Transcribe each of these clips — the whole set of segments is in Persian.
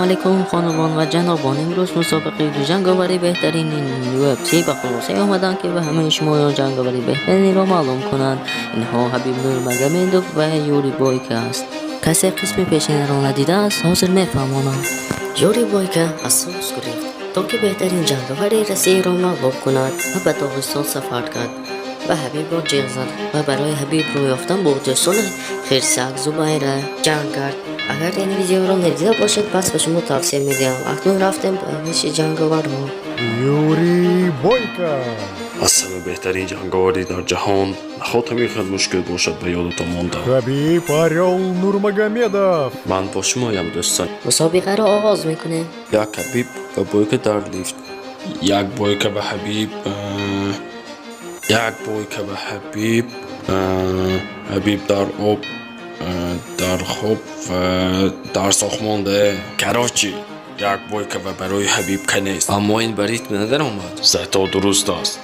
علیکم خانوان و جنابان. امروز مسابقه جنگاوری بهترین UFC به خلاصه آمدن که به همه شما جنگاوری بهترین را معلوم کنند. اینها حبیب نورمگomedov و یوری بویکا است. کسی قسم پیشین را ندیده است حاضر میفهماند. یوری بویکا از سالس گریخت تا که بهترین جنگاوری روسیه را معلوم کند و به داغستان سفر کرد و حبیب را جیغ زد و برای حبیب روی یافتن با دوستان خرسک زبیره جنگ کرد. اگر این ویدیو را ندیده باشید پس به شما توصیه میدم. اکنون رفتیم به پیش جنگاورها. یوری بویکا از همه بهترین جنگاوری در جهان نخواهد میخواد مشکل باشد به یادتان مانده. حبیب اریل نورمگomedov. من با شمایم دوستان. مسابقه را آغاز میکنیم. یک حبیب و بویکا در لیفت، یک بویکا و حبیب، یک بویکا و حبیب، حبیب در آب، در خواب و در ساختمانده. کراچی یک بویکا و برای حبیب کنیست، اما این بریت ندر آمد. زتا درست است.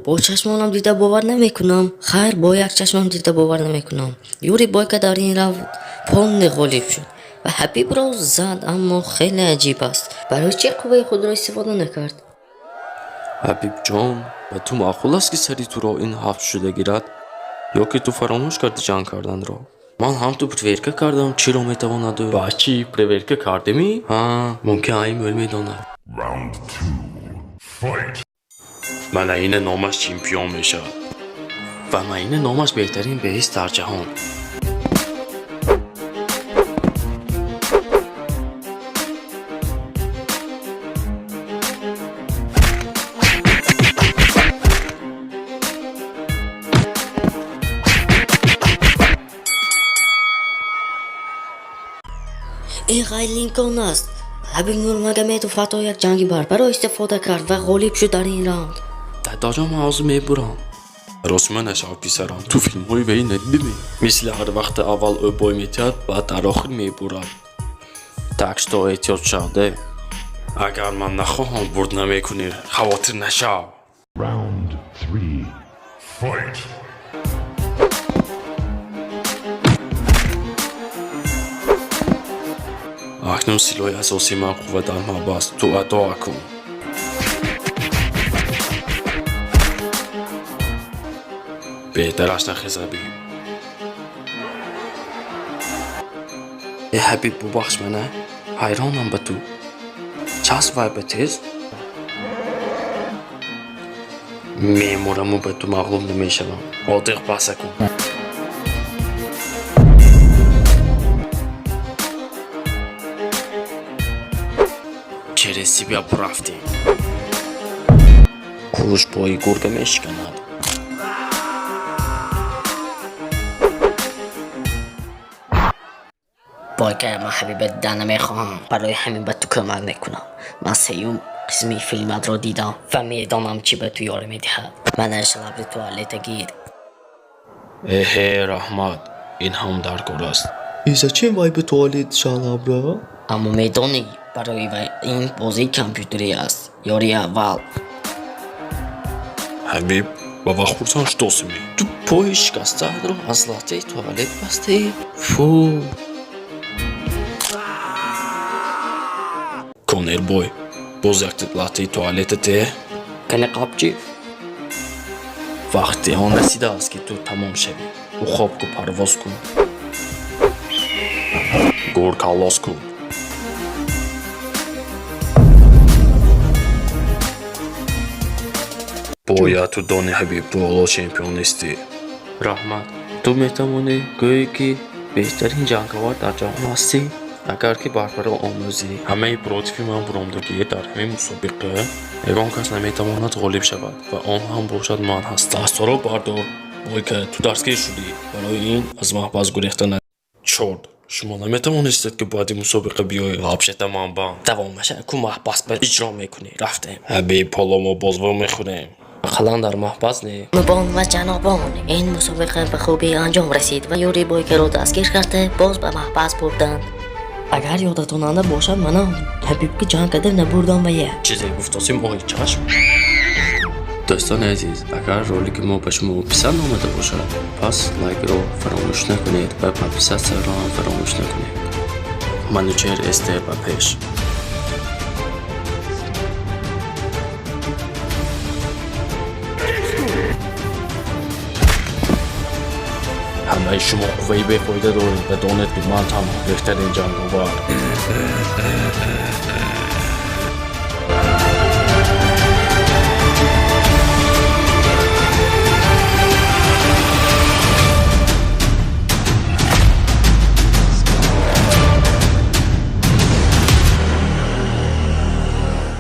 با چشمانم دیده باور نمیکنم. خیر با یک چشمم دیده باور نمیکنم. یوری بویکا در این راند پوند غالب شد و حبیب را زد، اما خیلی عجیب است. برای چه قوه خود را استفاده نکرد؟ حبیب جان، به تو معقول است که سری تو را این حبس شده گیرد یا که تو فراموش کردی جنگ کردن را؟ من هم تو پرورکه کردم، چرا میتواند؟ با چی پرورکه کردمی؟ ها ممکن این مول میداند. Round 2. Fight. ملاین نامش چمپیون میشد و ملاین نامش بهترین بیست در جهان. این خیلی لینکن است. حبیب نورمگomedov حتی یک جنگی برای استفاده کرد و غالب شد در این راند. دادا مغازه میبرم. رسمانش آفیسرم. تو فیلم های وی ندیدی؟ مثل هر وقت اول او بای میتید بعد در آخر میبرد. تکس تو احتیاط شده. اگر من نخواهم برد نمیکنی خواطر نشو. Round 3. Fight. اکنون سلاح اساسی من قوه در محبست. تو ادا کن. بهترش نخیز حبیب. ای حبیب ببخش منه. حیرانم به تو. چسب وای به تیز. میمورم و به تو مغلوب نمیشم. عاتق بحث کن. چه رسی بیا برفتیم. کروش پای گرگه میشکند. بویکا من حبیب دیدن نمیخواهم، برای همین به تو کمک میکنم. من سیوم قسمی فیلمت را دیدم و میدانم چی به تو یاری میدهد. من ارشلاب توالت گیر. رحمت، این هم در کار است. ایزا چین وای به توالت شلاب را؟ اما میدانی برای این بازی کامپیوتری است. یاری اول. حبیب بابا خورسان شتوسی می. تو پای شکسته را از لاته توالت بسته. فو کنر بای باز یک لاته توالت ته. کنه قبچی. وقتی آن رسیده است که تو تمام شوی و خواب کو پرواز کن. گور کالاس کن. باید تو دانی حبیب تو حالا چمپیون نیستی. رحمت، تو میتوانی گویی که بهترین جنگاور در جهان هستی اگر که برپر آموزی. همه پروتیفی من برامدگی در همین مسابقه یگان کس نمیتواند غالب شود و آن هم باشد من هستم. دست را بردار بویکا، تو درسگیر شدی. برای این از محبس گریخته نکنید. چرت، شما نمیتوانستید که بعد مسابقه بیایی. آبشه تمام بان دوامش کو محبس به اجرا میکنی. رفتیم حبیب، حالا ما باز میخوریم. قلندر محباز نه. جنابان و جنابان، این مسابقه به خوبی انجام رسید و یوری بویکا رو دستگیر کرده باز به محبس بردند. اگر یادتون باشد منم حبیب که جنگ کده نبردم و یه چیزی گفتیم آقای چشم. دوستان عزیز، اگر رولی که ما به شما پسند آمده باشد پس لایک رو فراموش نکنید و به پسند را هم فراموش نکنید. منوچهر استر و پیش. همه شما قوی بفایده دارید و دانید که من تنها بهترین جنگاور